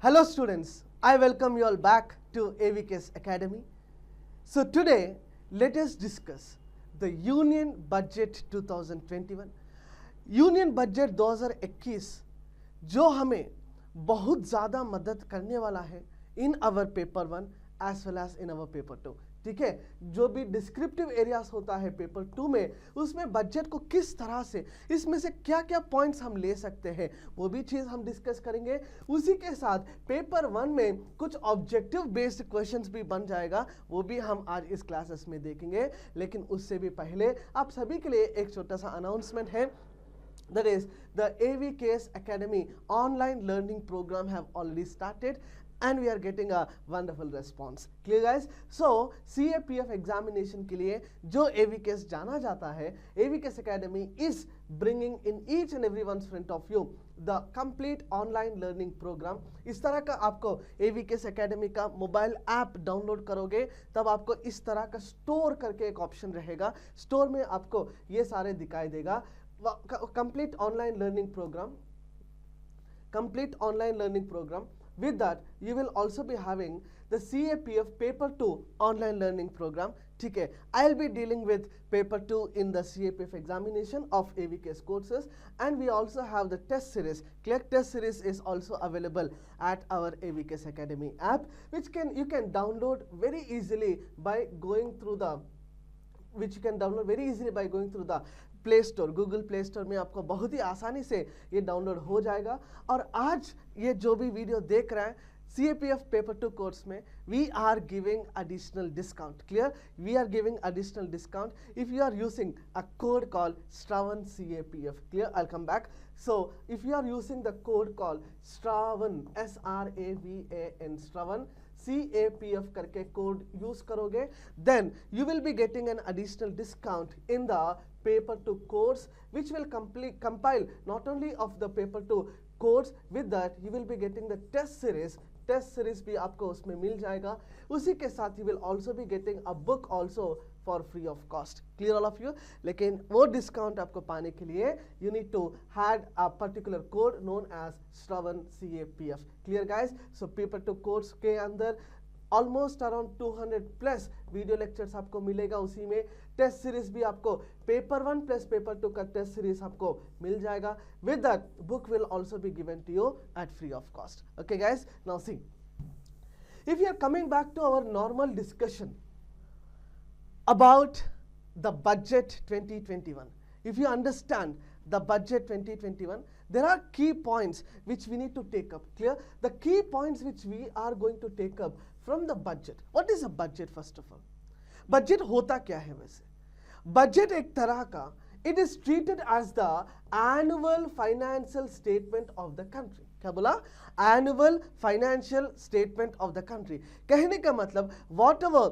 Hello students, I welcome you all back to AVK's Academy. So today let us discuss the Union Budget 2021. Union Budget 2021 जो हमें बहुत ज़्यादा मदद करने वाला है in our paper 1 as well as in our paper 2. ठीक है, जो भी डिस्क्रिप्टिव एरियाज होता है पेपर 2 में, उसमें बजट को किस तरह से, इसमें से क्या क्या पॉइंट्स हम ले सकते हैं, वो भी चीज़ हम डिस्कस करेंगे. उसी के साथ पेपर 1 में कुछ ऑब्जेक्टिव बेस्ड क्वेश्चंस भी बन जाएगा, वो भी हम आज इस क्लासेस में देखेंगे. लेकिन उससे भी पहले आप सभी के लिए एक छोटा सा अनाउंसमेंट है. That is, the AVK's Academy online learning program have already started and we are getting a wonderful response. Clear guys? So CAPF examination के लिए जो AVK's जाना जाता है, AVK's Academy is bringing in each and everyone's front of you the complete online learning program. इस तरह का आपको AVK's Academy का मोबाइल ऐप डाउनलोड करोगे तब आपको इस तरह का स्टोर करके एक ऑप्शन रहेगा. स्टोर में आपको ये सारे दिखाई देगा. Complete online learning program. With that you will also be having the CAPF paper 2 online learning program. ठीक है, I'll be dealing with paper 2 in the CAPF examination of AVK's courses, and we also have the test series. Clear? Test series is also available at our AVK's Academy app, which you can download very easily by going through the play store. Google play store में आपको बहुत ही आसानी से ये download हो जाएगा. और आज ये जो भी वीडियो देख रहे हैं CAPF पेपर 2 कोर्स में, we are giving additional discount. Clear? We are giving additional discount if you are using a code call Shravan CAPF. क्लियर? I'll come back. So if you are using the code called Shravan, SRAVAN, Shravan CAPF करके code use करोगे, then you will be getting an additional discount in the paper 2 course, which will compile not only of the paper 2 course, with that you will be getting the test series. Test series भी आपको उसमें मिल जाएगा. उसी के साथ you will also be getting a book also for free of cost. Clear all of you? लेकिन वो discount आपको पाने के लिए you need to had a particular code known as Shravan CAPF. Clear guys? So paper 2 course के अंदर almost around 200 plus video lectures आपको मिलेगा. उसी में टेस्ट सीरीज भी आपको पेपर 1 प्लस पेपर 2 का टेस्ट सीरीज आपको मिल जाएगा. With that book will also be given to you at free of cost. Okay guys, now see, if you are coming back to our normal discussion about the budget 2021, if you understand the budget 2021, there are key points which we need to take up. Clear? The key points which we are going to take up from the budget. What is a budget first of all? Budget होता क्या है वैसे? Budget एक तरह का, it is treated as the annual financial statement of the country. क्या बोला? Annual financial statement of the country. कहने का मतलब whatever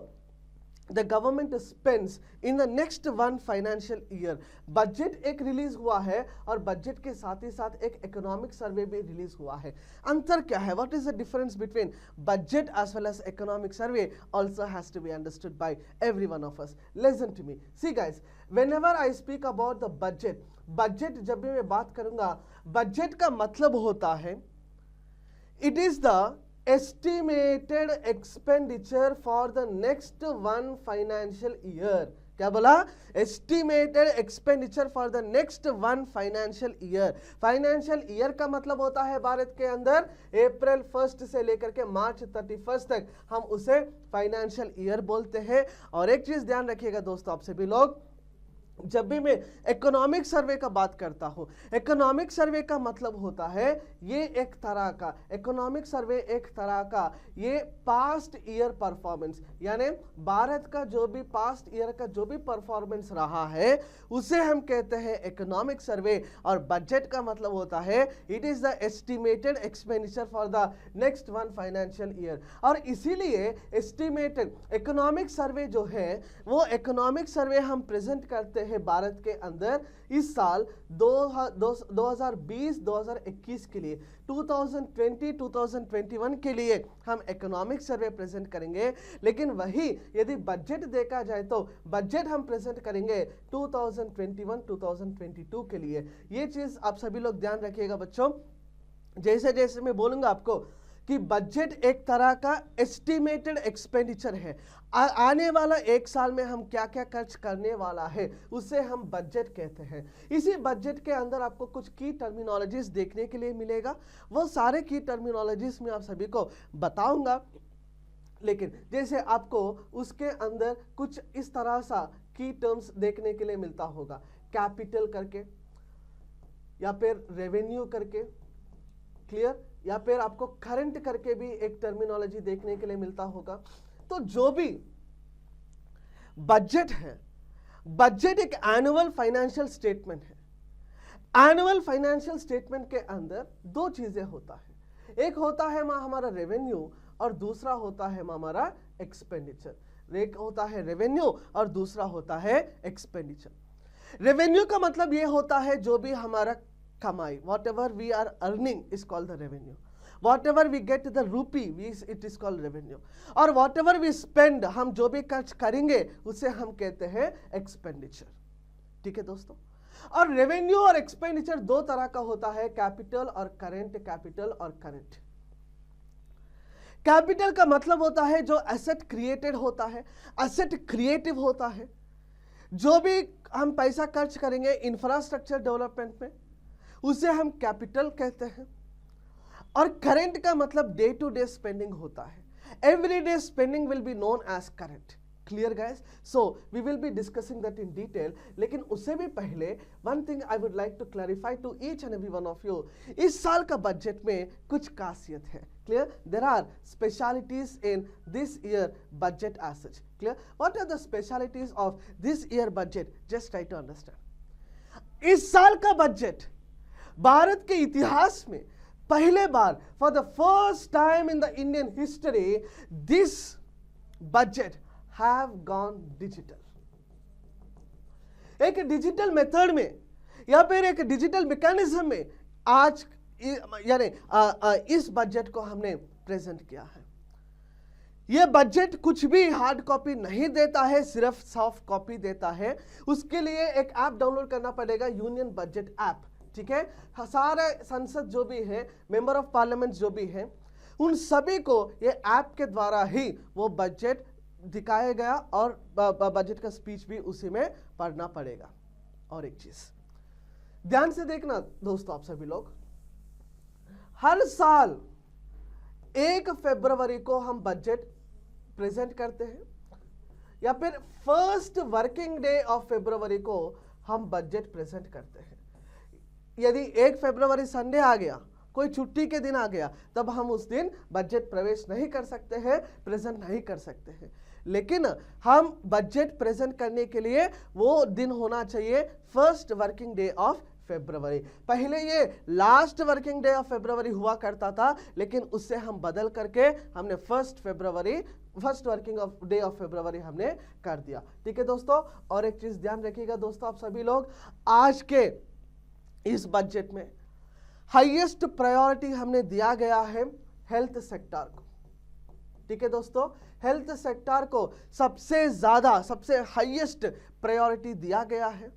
the government spends in the next one financial year. Budget एक रिलीज हुआ है और बजट के साथ ही साथ एक इकोनॉमिक सर्वे भी रिलीज हुआ है. अंतर क्या है? What is the difference between budget as well as economic survey also has to be understood by every one of us. Listen to me. See guys, whenever I speak about the budget, budget जब भी मैं बात करूंगा, budget का मतलब होता है it is the estimated expenditure for the next one financial year. क्या बोला? Estimated expenditure for the next one financial year. Financial year का मतलब होता है भारत के अंदर अप्रैल 1 से लेकर के मार्च 31 तक हम उसे फाइनेंशियल ईयर बोलते हैं. और एक चीज ध्यान रखिएगा दोस्तों, आप सभी लोग, जब भी मैं इकोनॉमिक सर्वे का बात करता हूं, इकोनॉमिक सर्वे का मतलब होता है ये एक तरह का, इकोनॉमिक सर्वे एक तरह का ये पास्ट ईयर परफॉर्मेंस, यानी भारत का जो भी पास्ट ईयर का जो भी परफॉर्मेंस रहा है उसे हम कहते हैं इकोनॉमिक सर्वे. और बजट का मतलब होता है it is the estimated expenditure for the next one financial year. और इसीलिए एस्टिमेटेड इकोनॉमिक सर्वे जो है वो इकोनॉमिक सर्वे हम प्रेजेंट करते हैं भारत के अंदर इस साल 2020-2021 के लिए, 2020-2021 के लिए हम इकोनॉमिक सर्वे प्रेजेंट करेंगे. लेकिन वही यदि बजट देखा जाए तो बजट हम प्रेजेंट करेंगे 2021-2022 के लिए. ये चीज आप सभी लोग ध्यान रखिएगा बच्चों. जैसे जैसे मैं बोलूंगा आपको कि बजट एक तरह का एस्टिमेटेड एक्सपेंडिचर है। आने वाला एक साल में हम क्या क्या खर्च करने वाला है उसे हम बजट कहते हैं। इसी बजट के अंदर आपको कुछ की टर्मिनोलॉजीज देखने के लिए मिलेगा। वो सारे की टर्मिनोलॉजीज में आप सभी को बताऊंगा, लेकिन जैसे आपको उसके अंदर कुछ इस तरह सा की टर्म्स देखने के लिए मिलता होगा, कैपिटल करके या फिर रेवेन्यू करके, क्लियर, या फिर आपको करंट करके भी एक टर्मिनोलॉजी देखने के लिए मिलता होगा। तो जो भी बजट है, बजट एक एनुअल फाइनेंशियल स्टेटमेंट है। एनुअल फाइनेंशियल स्टेटमेंट के अंदर दो चीजें होता है, एक होता है हमारा रेवेन्यू और दूसरा होता है हमारा एक्सपेंडिचर। एक होता है रेवेन्यू और दूसरा होता है एक्सपेंडिचर। रेवेन्यू का मतलब ये होता है जो भी हमारा कमाई, whatever we are earning is called the revenue. Whatever we get the rupee it is called revenue. और वॉट एवर वी स्पेंड, हम जो भी खर्च करेंगे उसे हम कहते हैं एक्सपेंडिचर। ठीक है दोस्तों। और रेवेन्यू और एक्सपेंडिचर दो तरह का होता है, कैपिटल और करेंट। कैपिटल और करेंट। कैपिटल का मतलब होता है जो एसेट क्रिएटेड होता है, एसेट क्रिएटिव होता है। जो भी हम पैसा खर्च करेंगे इंफ्रास्ट्रक्चर डेवलपमेंट में उसे हम कैपिटल कहते हैं। और करेंट का मतलब डे टू डे स्पेंडिंग होता है। Every day spending will be known as current. Clear guys? So we will be discussing that in detail. लेकिन उससे भी पहले one thing I would like to clarify to each and every one of you, इस साल का budget में कुछ खासियत है। Clear? There are specialities in this year budget as such. Clear? What are the specialities of this year budget? Just try to understand. इस साल का बजट भारत के इतिहास में पहले बार, for the first time in the Indian history, this budget have gone digital. एक digital method में या फिर एक डिजिटल मैकेनिज्म में आज यानी इस बजट को हमने प्रेजेंट किया है। यह बजट कुछ भी हार्ड कॉपी नहीं देता है, सिर्फ सॉफ्ट कॉपी देता है। उसके लिए एक ऐप डाउनलोड करना पड़ेगा, यूनियन बजट ऐप। ठीक है? सारे संसद जो भी है, मेंबर ऑफ पार्लियामेंट जो भी है, उन सभी को ये ऐप के द्वारा ही वो बजट दिखाया गया और बजट का स्पीच भी उसी में पढ़ना पड़ेगा। और एक चीज ध्यान से देखना दोस्तों, आप सभी लोग, हर साल 1 फरवरी को हम बजट प्रेजेंट करते हैं या फिर first working day of February को हम बजट प्रेजेंट करते हैं। यदि 1 फरवरी संडे आ गया, कोई छुट्टी के दिन आ गया, तब हम उस दिन बजट प्रवेश नहीं कर सकते हैं, प्रेजेंट नहीं कर सकते हैं। लेकिन हम बजट प्रेजेंट करने के लिए वो दिन होना चाहिए first working day of February. पहले ये last working day of February हुआ करता था, लेकिन उससे हम बदल करके हमने first working day of February हमने कर दिया। ठीक है दोस्तों। और एक चीज ध्यान रखिएगा दोस्तों, आप सभी लोग, आज के इस बजट में हाईएस्ट प्रायोरिटी हमने दिया गया है हेल्थ सेक्टर को। ठीक है दोस्तों, हेल्थ सेक्टर को सबसे ज्यादा, सबसे हाईएस्ट प्रायोरिटी दिया गया है।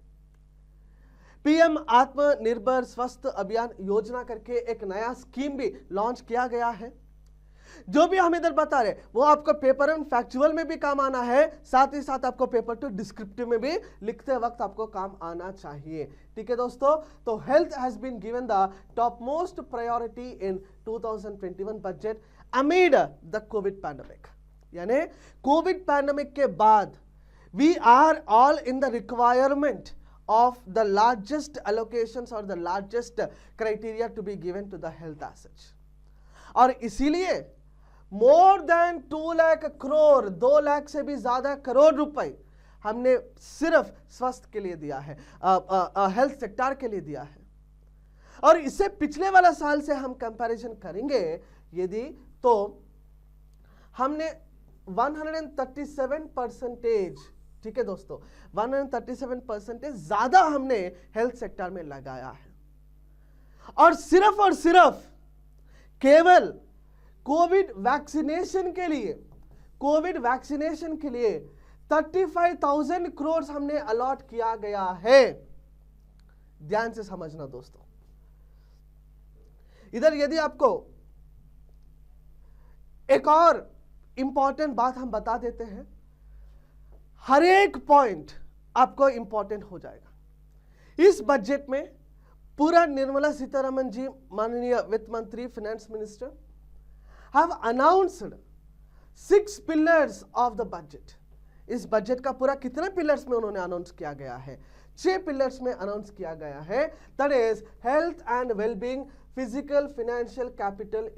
पीएम आत्मनिर्भर स्वस्थ अभियान योजना करके एक नया स्कीम भी लॉन्च किया गया है। जो भी हम इधर बता रहे वो आपको पेपर एंड फैक्चुअल में भी काम आना है, साथ ही साथ आपको पेपर टू डिस्क्रिप्टिव में भी लिखते वक्त आपको काम आना चाहिए। ठीक है दोस्तों। तो health has been given the top most priority in 2021 budget amid the COVID pandemic. यानी कोविड पैंडेमिक के बाद we are all in the requirement of the largest allocations or the largest criteria to be given to the health assets। और इसीलिए more than 2 lakh crore, 2 lakh से भी ज्यादा करोड़ रुपए हमने सिर्फ स्वास्थ्य के लिए दिया है, हेल्थ सेक्टर के लिए दिया है। और इससे पिछले वाला साल से हम कंपैरिजन करेंगे यदि, तो हमने 137%, ठीक है दोस्तों, 137% ज्यादा हमने हेल्थ सेक्टर में लगाया है। और सिर्फ केवल कोविड वैक्सीनेशन के लिए 35,000 करोड़ हमने अलॉट किया गया है। ध्यान से समझना दोस्तों। इधर यदि आपको एक और इंपॉर्टेंट बात हम बता देते हैं, हर एक पॉइंट आपको इंपॉर्टेंट हो जाएगा। इस बजट में पूरा निर्मला सीतारमण जी, माननीय वित्त मंत्री, finance minister, have announced 6 pillars of the budget. इस बजट का पूरा कितने पिलर्स में उन्होंने अनाउंस किया गया है? 6 पिलर्स में अनाउंस किया गया है। That is health and wellbeing, physical financial capital,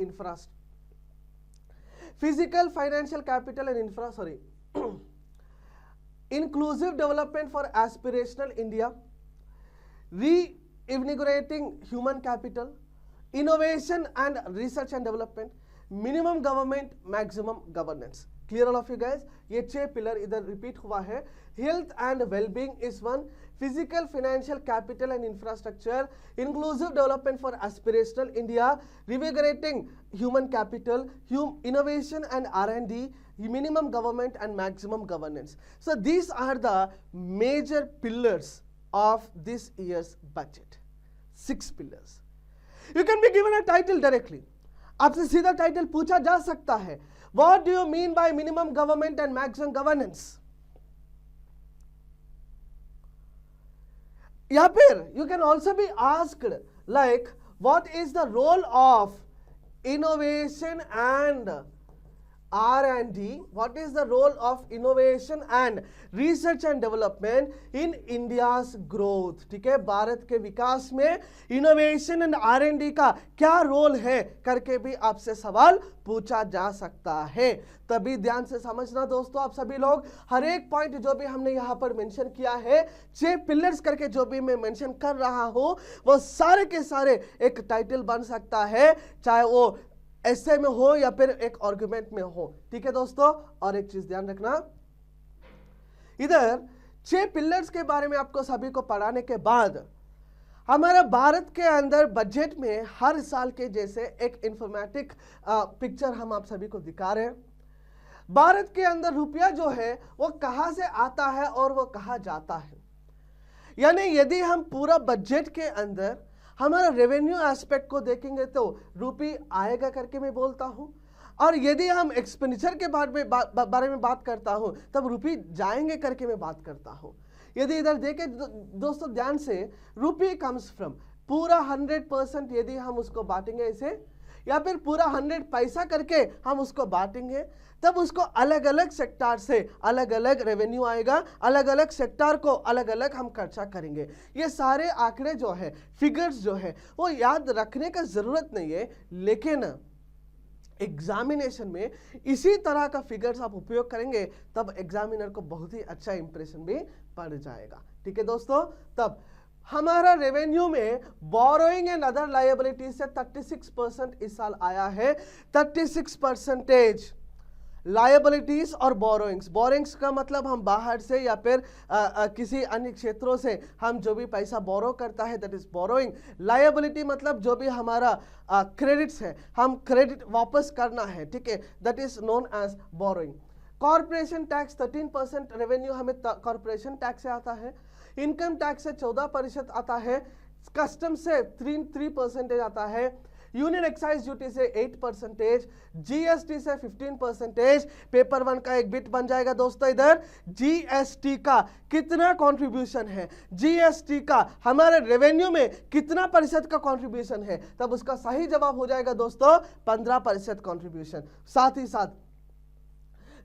physical financial capital and inclusive development for aspirational India, reinvigorating human capital, innovation and research and development, minimum government, maximum governance. Clear all of you guys? ये 6 pillar इधर repeat हुआ है। Health and wellbeing is one, physical financial capital and infrastructure, inclusive development for aspirational India, reinvigorating human capital, innovation and R&D, minimum government and maximum governance. So these are the major pillars of this year's budget. 6 pillars. You can be given a title directly. आपसे सीधा title पूछा जा सकता है, What do you mean by minimum government and maximum governance? या फिर you can also be asked like, what is the role of innovation and R&D? What is the role of innovation and research and development in India's growth? ठीक है, भारत के विकास में innovation and R&D का क्या role है करके भी आपसे सवाल पूछा जा सकता है। तभी ध्यान से समझना दोस्तों, आप सभी लोग, हर एक पॉइंट जो भी हमने यहाँ पर मेंशन किया है, 6 पिलर्स करके जो भी मैं मेंशन कर रहा हूँ, वो सारे के सारे एक टाइटल बन सकता है, चाहे वो ऐसे में हो या फिर एक आर्गुमेंट में हो। ठीक है दोस्तों, और एक चीज ध्यान रखना, इधर 6 पिलर्स के बारे में आपको सभी को पढ़ाने के बाद हमारा भारत के अंदर बजट में हर साल के जैसे एक इंफॉर्मेटिक पिक्चर हम आप सभी को दिखा रहे हैं। भारत के अंदर रुपया जो है वो कहां से आता है और वो कहां जाता है। यानी यदि हम पूरा बजट के अंदर हमारा रेवेन्यू एस्पेक्ट को देखेंगे तो रुपये आएगा करके मैं बोलता हूं, और यदि हम एक्सपेंडिचर के बारे में बात करता हूं तब रुपये जाएंगे करके मैं बात करता हूं। यदि इधर देखें दोस्तों ध्यान से, रुपये कम्स फ्रॉम, पूरा 100% यदि हम उसको बांटेंगे ऐसे, या फिर पूरा 100 पैसा करके हम उसको बांटेंगे, तब उसको अलग अलग सेक्टर से अलग अलग रेवेन्यू आएगा, अलग अलग सेक्टर को अलग अलग हम खर्चा करेंगे। ये सारे आंकड़े जो है, फिगर्स जो है, वो याद रखने का जरूरत नहीं है, लेकिन एग्जामिनेशन में इसी तरह का फिगर्स आप उपयोग करेंगे तब एग्जामिनर को बहुत ही अच्छा इंप्रेशन भी पड़ जाएगा। ठीक है दोस्तों, तब हमारा रेवेन्यू में बोरोइंग एंड अदर लायबिलिटीज से 36% इस साल आया है। 36% लायबिलिटीज और बोरोइंग्स। बोरोइंग्स का मतलब हम बाहर से या फिर किसी अन्य क्षेत्रों से हम जो भी पैसा बोरो करता है, दैट इज बोरोइंग। लायबिलिटी मतलब जो भी हमारा क्रेडिट्स है, हम क्रेडिट वापस करना है, ठीक है, that is known as borrowing. Corporation tax 13% revenue हमें कॉर्पोरेशन टैक्स से आता है। इनकम टैक्स से 14% आता है। कस्टम से 3% आता है। यूनियन एक्साइज ड्यूटी से 8%, जीएसटी से 15%। पेपर 1 का एक बिट बन जाएगा दोस्तों। इधर जीएसटी का कितना कंट्रीब्यूशन है, जीएसटी का हमारे रेवेन्यू में कितना प्रतिशत का कंट्रीब्यूशन है, तब उसका सही जवाब हो जाएगा दोस्तों 15% कंट्रीब्यूशन। साथ ही साथ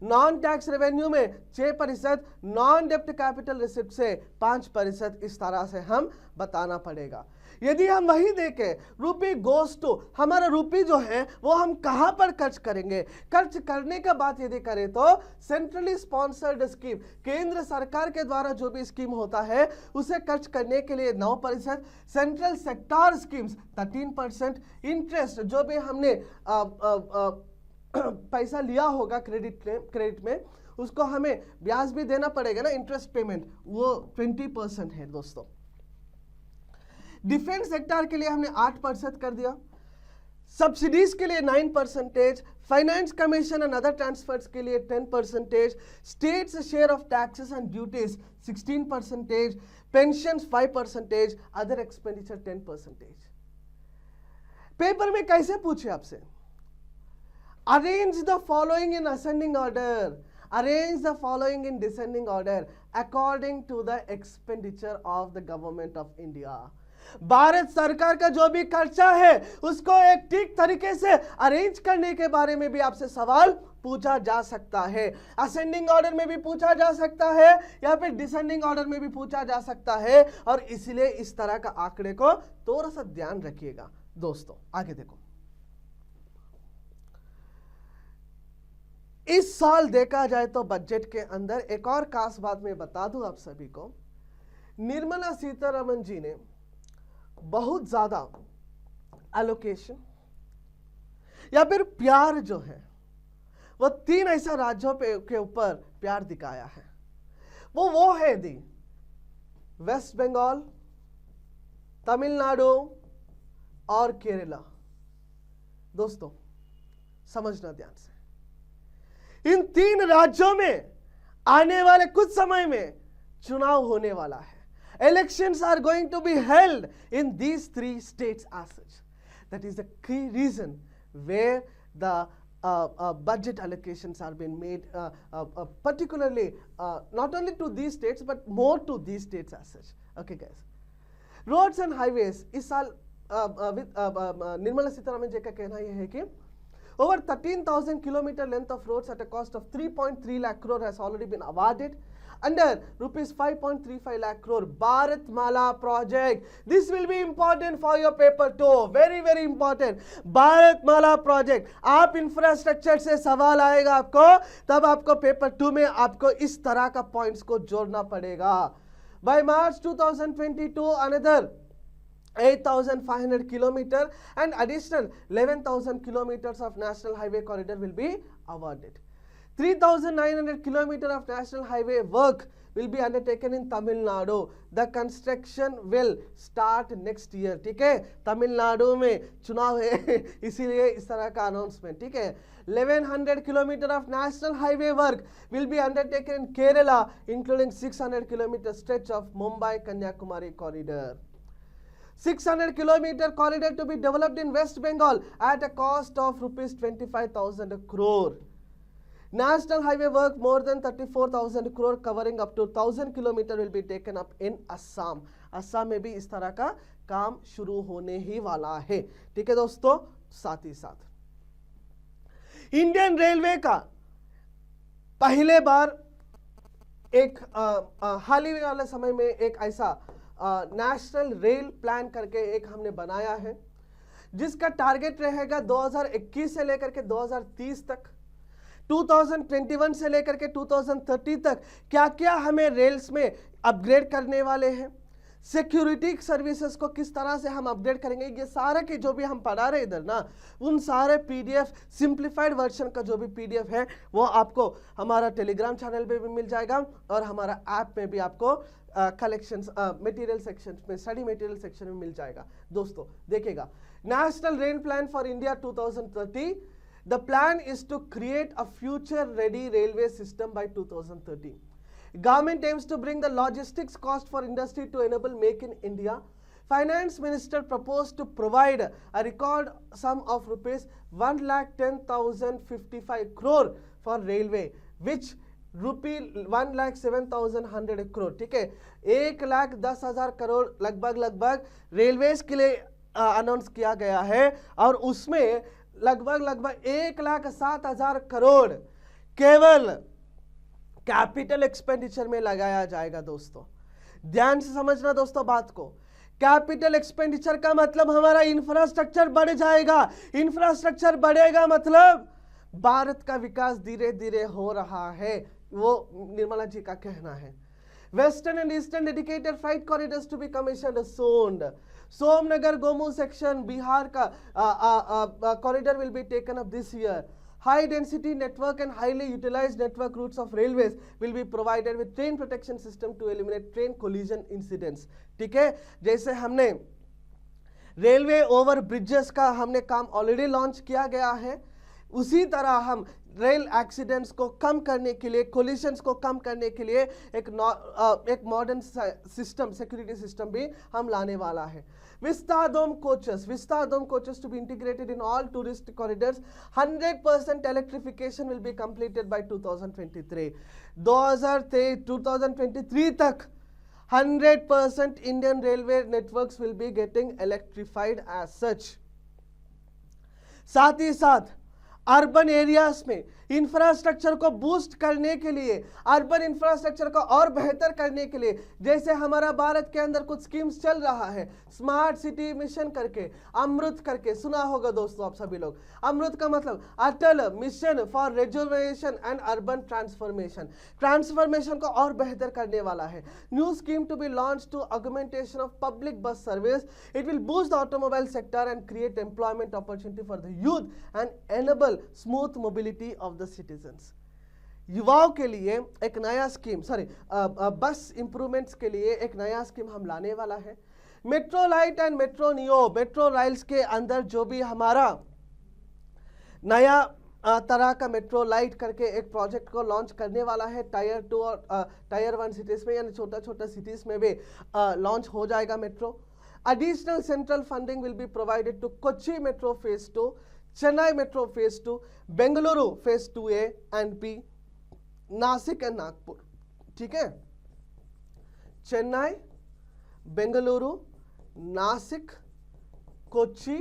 नॉन टैक्स रेवेन्यू में 6%, नॉन डेप्ट कैपिटल रिसिप्ट से 5%, इस तरह से हम बताना पड़ेगा। यदि हम वही देखें, रुपी गोस टू, हमारा रुपी जो है वो हम कहां पर खर्च करेंगे, खर्च करने का बात यदि करें तो सेंट्रली स्पॉन्सर्ड स्कीम, केंद्र सरकार के द्वारा जो भी स्कीम होता है उसे खर्च करने के लिए 9%, सेंट्रल सेक्टर स्कीम्स 13%, इंटरेस्ट जो भी हमने पैसा लिया होगा क्रेडिट में उसको हमें ब्याज भी देना पड़ेगा ना, इंटरेस्ट पेमेंट, वो 20% है दोस्तों। डिफेंस सेक्टर के लिए हमने 8% कर दिया, सब्सिडीज के लिए 9%, finance commission and other transfers के लिए 10%, states share of taxes and duties 16%, pension 5%, other expenditure 10%। Paper में कैसे पूछे आपसे, Arrange the following in ascending order. Arrange the following in descending order according to the expenditure of the government of India. Bharat सरकार का जो भी खर्चा है उसको एक ठीक तरीके से अरेंज करने के बारे में भी आपसे सवाल पूछा जा सकता है। असेंडिंग ऑर्डर में भी पूछा जा सकता है या फिर डिसेंडिंग ऑर्डर में भी पूछा जा सकता है, और इसलिए इस तरह का आंकड़े को थोड़ा सा ध्यान रखिएगा दोस्तों। आगे देखो, इस साल देखा जाए तो बजट के अंदर एक और खास बात मैं बता दूं आप सभी को, निर्मला सीतारमण जी ने बहुत ज्यादा एलोकेशन या फिर प्यार जो है वो 3 ऐसा राज्यों के ऊपर प्यार दिखाया है। वो है दी वेस्ट बंगाल, तमिलनाडु और केरला। दोस्तों समझना ध्यान से, इन 3 राज्यों में आने वाले कुछ समय में चुनाव होने वाला है। Elections are going to be held in these 3 states as such. That is the key reason where the budget allocations are being made, particularly not only to these states but more to these states as such. Okay guys, roads and highways इस साल निर्मला सीतारमण जी का कहना यह है कि over 13,000 kilometer length of roads at a cost of 3.3 lakh crore has already been awarded under rupees 5.35 lakh crore Bharatmala project. This will be important for your paper 2, very very important. Bharatmala project, आप infrastructure से सवाल आएगा आपको, तब आपको paper 2 में आपको इस तरह का पॉइंट्स को जोड़ना पड़ेगा। By March 2022 another 8,500 kilometer and additional 11,000 kilometers of national highway corridor will be awarded. 3,900 kilometer of national highway work will be undertaken in Tamil Nadu. The construction will start next year. ठीक है, तमिलनाडु में चुनाव है इसीलिए इस तरह का announcement. ठीक है, 1100 kilometer of national highway work will be undertaken in Kerala, including 600 kilometer stretch of Mumbai Kanyakumari corridor. 600 kilometer corridor to be developed in West Bengal at a cost of rupees 25,000 crore. National highway work more than 34,000 crore covering up to 1,000 kilometer will be taken up in Assam. Assam में भी इस तरह का काम शुरू होने ही वाला है। ठीक है दोस्तों, साथ ही साथ इंडियन रेलवे का पहले बार एक हाल ही वाले समय में एक ऐसा नेशनल रेल प्लान करके एक हमने बनाया है, जिसका टारगेट रहेगा 2021 से लेकर के 2030 तक, 2021 से लेकर के 2030 तक क्या क्या हमें रेल्स में अपग्रेड करने वाले हैं, सिक्योरिटी सर्विसेज को किस तरह से हम अपडेट करेंगे, ये सारा के जो भी हम पढ़ा रहे इधर ना, उन सारे पीडीएफ सिंप्लीफाइड वर्जन का जो भी पीडीएफ है वो आपको हमारा टेलीग्राम चैनल पे भी मिल जाएगा और हमारा ऐप में भी आपको कलेक्शंस मटेरियल सेक्शन में, स्टडी मटेरियल सेक्शन में मिल जाएगा। दोस्तों देखिएगा, national rail plan for India 2030, the plan is to create a future ready railway system by 2030. Government aims to bring the logistics cost for industry to enable Make in India. Finance Minister proposed to provide a record sum of rupees 1,10,055 crore for railway, which rupee 1,07,100 crore. ठीक है, 1,10,000 करोड़ लगभग railways के लिए announce किया गया है और उसमें लगभग 1,07,000 करोड़ केवल कैपिटल एक्सपेंडिचर में लगाया जाएगा। दोस्तों ध्यान से समझना दोस्तों बात को, कैपिटल एक्सपेंडिचर का मतलब हमारा इंफ्रास्ट्रक्चर बढ़ जाएगा, इंफ्रास्ट्रक्चर बढ़ेगा मतलब भारत का विकास धीरे धीरे हो रहा है, वो निर्मला जी का कहना है। Western and eastern dedicated flight corridors to be commissioned soon. Sonnagar Gomoh section Bihar का corridor will be taken up this year. High density network and highly utilized network routes of railways will be provided with train protection system to eliminate train collision incidents. ठीक है, जैसे हमने railway over bridges का हमने काम already launch किया गया है, उसी तरह हम रेल एक्सीडेंट्स को कम करने के लिए, कोलिशंस को कम करने के लिए एक मॉडर्न सिस्टम, सिक्योरिटी सिस्टम भी हम लाने वाला है। Vistadome coaches to be integrated in all tourist corridors. 100% electrification will be completed by 2023. 2023 तक 100% Indian railway networks will be getting electrified as such. साथ ही साथ अर्बन एरियाज में इंफ्रास्ट्रक्चर को बूस्ट करने के लिए, अर्बन इंफ्रास्ट्रक्चर को और बेहतर करने के लिए, जैसे हमारा भारत के अंदर कुछ स्कीम्स चल रहा है, स्मार्ट सिटी मिशन करके, अमृत करके, सुना होगा दोस्तों आप सभी लोग। अमृत का मतलब Atal mission for rejuvenation and urban transformation को और बेहतर करने वाला है। New scheme to be launch to augmentation of public bus service. It will boost the automobile sector and create employment opportunity for the youth and enable smooth mobility of the citizens. युवाओं के लिए एक नया scheme, बस improvements के लिए एक नया स्कीम हम लाने वाला है। Metro light and metro neo, metro rails के अंदर जो भी हमारा नया तरह का मेट्रो लाइट करके एक प्रोजेक्ट को लॉन्च करने वाला है। टायर 2 और टायर 1 सिटीज में, यानी छोटा सिटीज में भी लॉन्च हो जाएगा metro. Additional central funding will be provided to Kochi metro phase 2, Chennai metro phase 2, Bengaluru phase 2A and B, Nashik and Nagpur. ठीक है, चेन्नई, बेंगलुरु, नासिक, कोच्चि,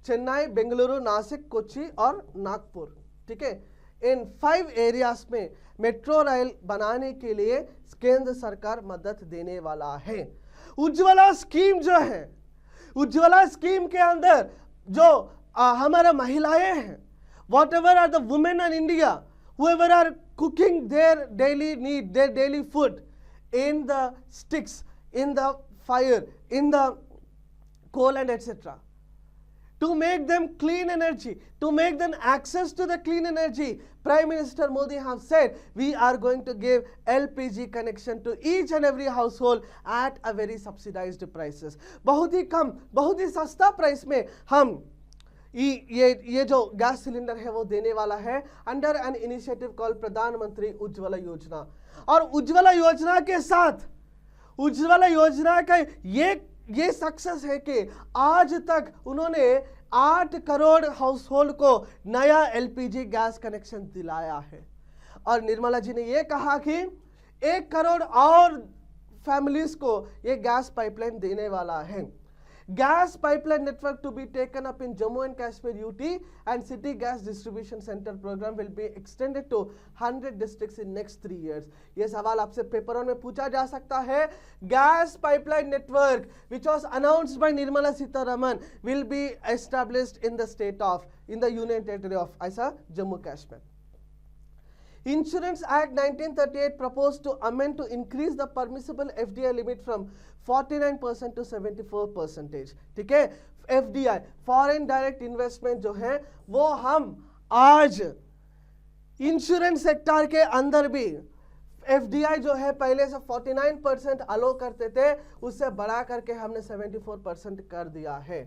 चेन्नई, बेंगलुरु, नासिक, कोच्चि और नागपुर। ठीक है, इन 5 एरियाज में मेट्रो रेल बनाने के लिए केंद्र सरकार मदद देने वाला है। उज्ज्वला स्कीम जो है, उज्ज्वला स्कीम के अंदर जो हमारा महिलाएं हैं, whatever are the women in India, whoever are cooking their daily need, their daily food in the sticks, in the fire, in the coal and etc. To make them clean energy, to make them access to the clean energy, Prime Minister Modi have said we are going to give LPG connection to each and every household at a very subsidized prices. बहुत ही कम, बहुत ही सस्ता price में हम ये जो gas cylinder है वो देने वाला है अंडर एन इनिशिएटिव कॉल प्रधानमंत्री उज्ज्वला योजना। और उज्ज्वला योजना के साथ, उज्ज्वला योजना का ये सक्सेस है कि आज तक उन्होंने 8 करोड़ हाउसहोल्ड को नया LPG गैस कनेक्शन दिलाया है। और निर्मला जी ने ये कहा कि 1 करोड़ और फैमिलीज को ये गैस पाइपलाइन देने वाला है। Gas pipeline network to be taken up in Jammu and Kashmir UT and City Gas Distribution Center program will be extended to 100 districts in next 3 years. ये सवाल आपसे पेपरों में पूछा जा सकता है। Gas pipeline network which was announced by Nirmala Sitharaman will be established in the Union Territory of Jammu Kashmir. Insurance Act 1938 proposed to amend to increase the permissible FDI limit from 49% to 74%. ठीक है, FDI foreign direct investment जो है वो हम आज insurance sector के अंदर भी FDI जो है पहले से 49% अलो करते थे, उससे बढ़ा करके हमने 74% कर दिया है।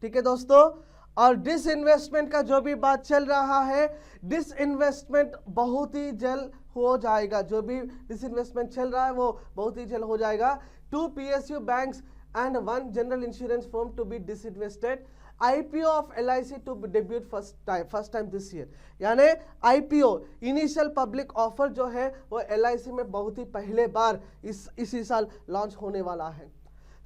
ठीक है दोस्तों, और डिसइन्वेस्टमेंट का जो भी बात चल रहा है, डिसइन्वेस्टमेंट बहुत ही जल्द हो जाएगा। जो भी डिसइन्वेस्टमेंट चल रहा है वो बहुत ही जल्द हो जाएगा। 2 PSU banks and 1 general insurance firm to be disinvested. IPO of LIC to debut first time this year. यानी IPO इनिशियल पब्लिक ऑफर जो है वो LIC में बहुत ही पहले बार इसी साल लॉन्च होने वाला है।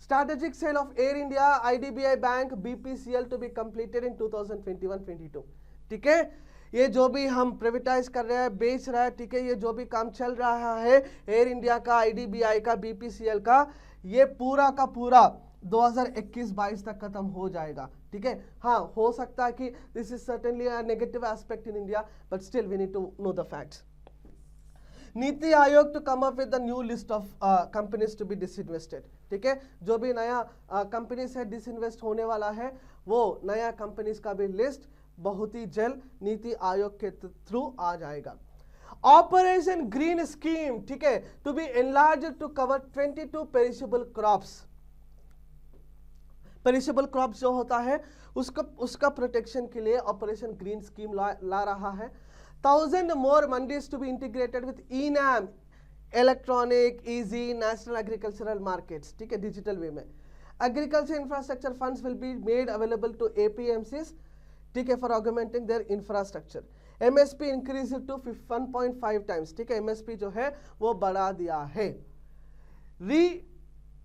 Strategic sale of Air India, IDBI Bank, BPCL to be completed in 2021-22. ठीक है, ये जो भी हम प्राइवेटाइज कर रहे हैं, बेच रहे हैं, ठीक है, ये जो भी काम चल रहा है एयर इंडिया का, IDBI का, BPCL का, ये पूरा का पूरा 2021-22 तक खत्म हो जाएगा। ठीक है, हाँ हो सकता है कि this is certainly a negative aspect in India, but still we need to know the facts. NITI Aayog to come up with the new list of companies to be disinvested. ठीक है, जो भी नया कंपनीज है डिसइन्वेस्ट होने वाला है, वो नया कंपनीज का भी लिस्ट बहुत ही जल्द नीति आयोग के थ्रू आ जाएगा। ऑपरेशन ग्रीन स्कीम, ठीक है, to be enlarged to cover 22 perishable crops. Perishable crops जो होता है उसका प्रोटेक्शन के लिए ऑपरेशन ग्रीन स्कीम ला रहा है। 1000 more mandis to be integrated with ENAM, electronic, easy, national agricultural markets, ठीक है, डिजिटल वे में। Agriculture infrastructure funds will be made available to APMCs, ठीक है, for augmenting their infrastructure. MSP increase to 1.5 times, ठीक है, MSP जो है वो बढ़ा दिया है। री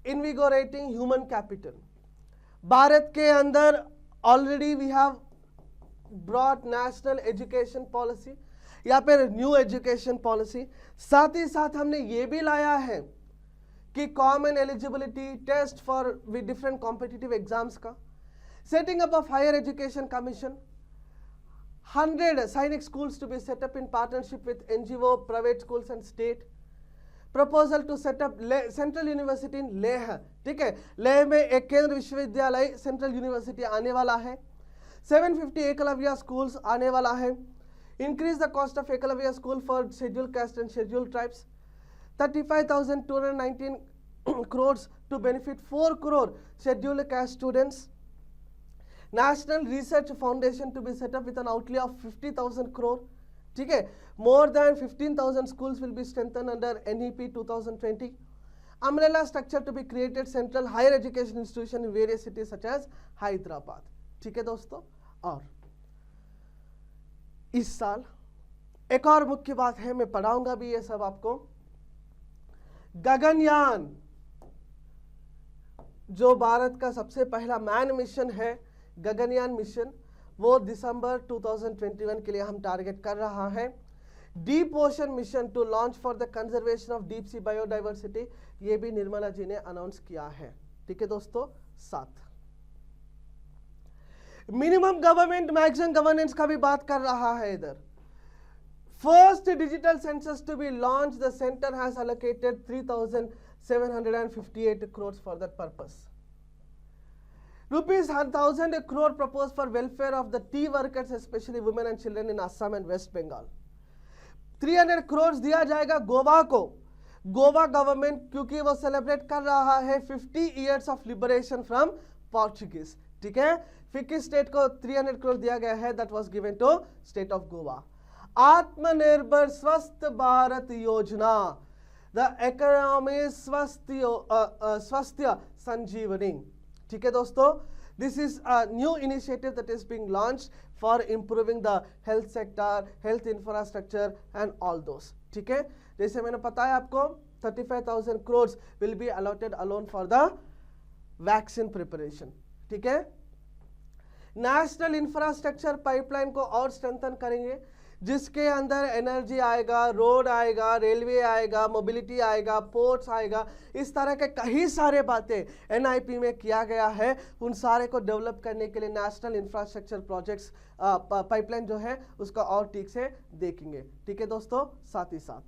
इन्विगोरेटिंग ह्यूमन कैपिटल, भारत के अंदर already we have brought national education policy या फिर न्यू एजुकेशन पॉलिसी, साथ ही साथ हमने ये भी लाया है कि common eligibility test for with different competitive exams का, setting up of higher education commission, 100 Sainik schools to be set up in partnership with NGO, private schools and state, proposal to setup central university in Leh, ठीक है, लेह में एक केंद्र विश्वविद्यालय central university आने वाला है। 750 एकलव्य स्कूल्स आने वाला है। Increase the cost of Eklavya school for scheduled caste and scheduled tribes, 35,219 crores to benefit 4 crore scheduled caste students. National Research Foundation to be set up with an outlay of 50,000 crore, ठीक है, more than 15,000 schools will be strengthened under NEP 2020. Umbrella structure to be created, central higher education institution in various cities such as Hyderabad, ठीक है दोस्तों। और इस साल एक और मुख्य बात है, मैं पढ़ाऊंगा भी ये सब आपको। गगनयान जो भारत का सबसे पहला मैन मिशन है, गगनयान मिशन, वो दिसंबर 2021 के लिए हम टारगेट कर रहा है। Deep ocean mission to launch for the conservation of deep sea biodiversity, ये भी निर्मला जी ने अनाउंस किया है, ठीक है दोस्तों। 7 मिनिमम गवर्नमेंट मैक्सिमम गवर्नेंस का भी बात कर रहा है इधर। First digital census to be launch, the centre has allocated 3,758 crores for that purpose. Rupees 1,000 crore proposed for welfare of the tea workers, especially women and children in Assam and West Bengal. 300 crores दिया जाएगा गोवा को। Goa government क्योंकि वो celebrate कर रहा है 50 years of liberation from Portuguese, ठीक है। फिक्की स्टेट को 300 crore दिया गया है, that was given to state of Goa. Atmanirbhar Swasth Bharat योजना, द इकोनॉमी स्वास्थ्य संजीवनी, ठीक है दोस्तों। This is a new initiative that is being launched for improving the health sector, health infrastructure and all those, ठीक है। जैसे मैंने बताया आपको 35,000 crores will be allotted alone for the vaccine preparation, ठीक है। नेशनल इंफ्रास्ट्रक्चर पाइपलाइन को और स्ट्रेंथन करेंगे, जिसके अंदर एनर्जी आएगा, रोड आएगा, रेलवे आएगा, मोबिलिटी आएगा, पोर्ट्स आएगा, इस तरह के कई सारे बातें NIP में किया गया है। उन सारे को डेवलप करने के लिए नेशनल इंफ्रास्ट्रक्चर प्रोजेक्ट्स पाइपलाइन जो है उसका और ठीक से देखेंगे, ठीक है दोस्तों। साथ ही साथ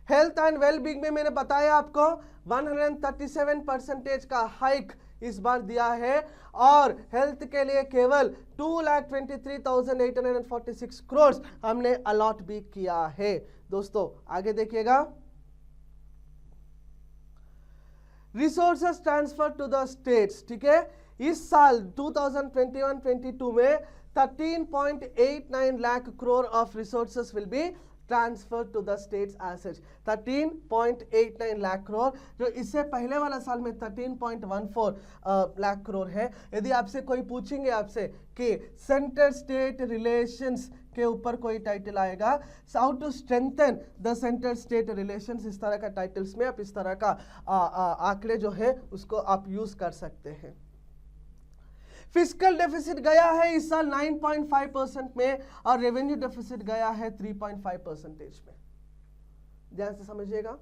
हेल्थ एंड वेलबींग में मैंने बताया आपको 137% का हाइक इस बार दिया है, और हेल्थ के लिए केवल 2,23,846 crores हमने अलॉट भी किया है दोस्तों। आगे देखिएगा, resources transfer to the states, ठीक है। इस साल 2021-22 में 13.89 lakh crore of resources will be transfer to the states assets, 13.89 lakh crore, जो इससे पहले वाला साल में 13.14 लाख crore है। यदि आपसे कोई पूछेंगे आपसे कि सेंटर स्टेट रिलेशंस के ऊपर कोई टाइटल आएगा, how to strengthen the centre state relations, इस तरह का टाइटल्स में आप इस तरह का आंकड़े जो है उसको आप यूज कर सकते हैं। फिस्कल डेफिसिट गया है इस साल 9.5% में, और रेवेन्यू डेफिसिट गया है 3.5% में। ध्यान से समझिएगा,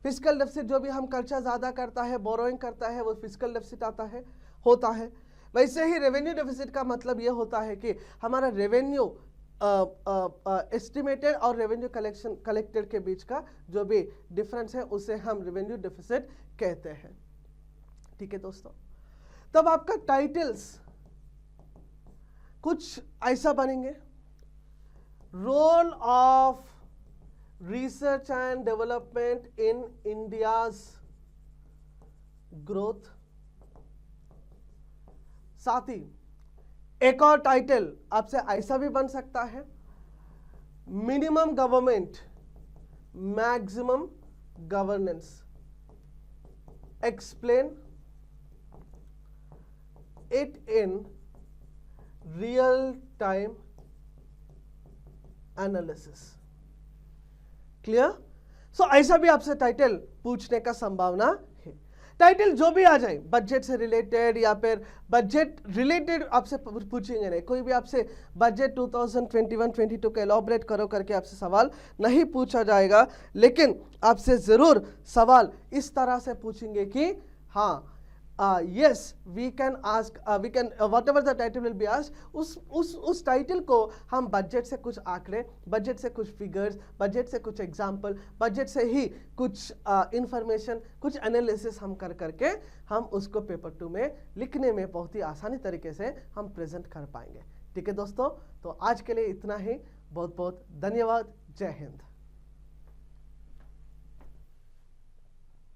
फिस्कल डेफिसिट जो भी हम खर्चा ज्यादा करता है, बोरोइंग करता है, वो फिस्कल डेफिसिट होता है। वैसे ही रेवेन्यू डेफिसिट का मतलब ये होता है कि हमारा रेवेन्यू एस्टिमेटेड और रेवेन्यू कलेक्टेड के बीच का जो भी डिफरेंस है उसे हम रेवेन्यू डेफिसिट कहते हैं, ठीक है दोस्तों। तब आपका टाइटल्स कुछ ऐसा बनेंगे, role of research and development in India's growth. साथ ही एक और टाइटल आपसे ऐसा भी बन सकता है, minimum government maximum governance. Explain it in real time analysis. Clear? So ऐसा भी आपसे टाइटल पूछने का संभावना है। टाइटल जो भी आ जाए, बजट से रिलेटेड या फिर बजट रिलेटेड आपसे पूछेंगे नहीं, कोई भी आपसे बजट 2021-22 का एलॉबरेट करो करके आपसे सवाल नहीं पूछा जाएगा, लेकिन आपसे जरूर सवाल इस तरह से पूछेंगे कि हाँ, yes, we can ask, we can whatever the title will be asked, उस टाइटल को हम बजट से कुछ आंकड़े, बजट से कुछ फिगर्स, बजट से कुछ एग्जाम्पल, बजट से ही कुछ इंफॉर्मेशन, कुछ एनालिसिस हम कर करके हम उसको पेपर 2 में लिखने में बहुत ही आसानी तरीके से हम प्रेजेंट कर पाएंगे। ठीक है दोस्तों, तो आज के लिए इतना ही। बहुत बहुत धन्यवाद। जय हिंद।